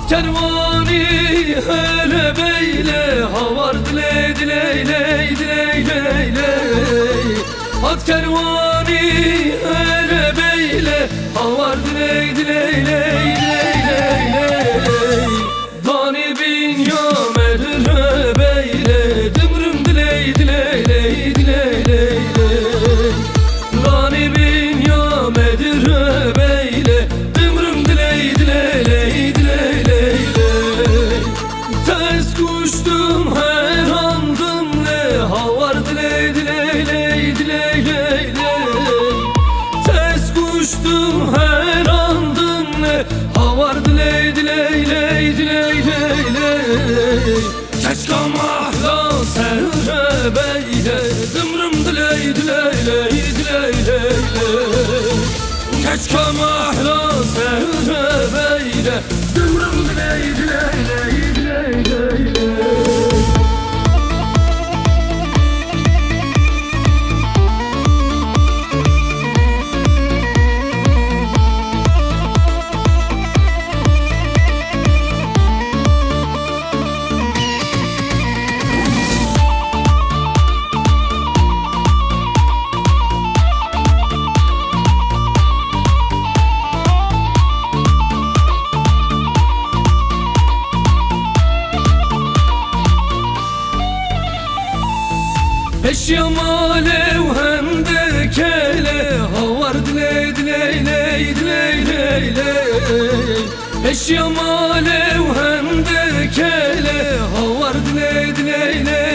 Kervani hele beyle havar dile dile dile dile dile. At kervani hele beyle havar dile dile dile dile. Dani bin yamer beyle dümrüm dile dile dile dile. Dani bin yamer beyle dümrüm dile dile dile. Kuştum her andım le havar dile dile dile dile dile. Tez kuştum her andım le havar dile dile dile dile dile. Keşke mahla serre beyle dümrüm dile dile dile dile dile. Keşke mahla serre beyle dümrüm dile dile dile. Eşyam alev hem de kele havar dile dile dile dile dile. Eşyam alev hem de kele havar dile dile dile.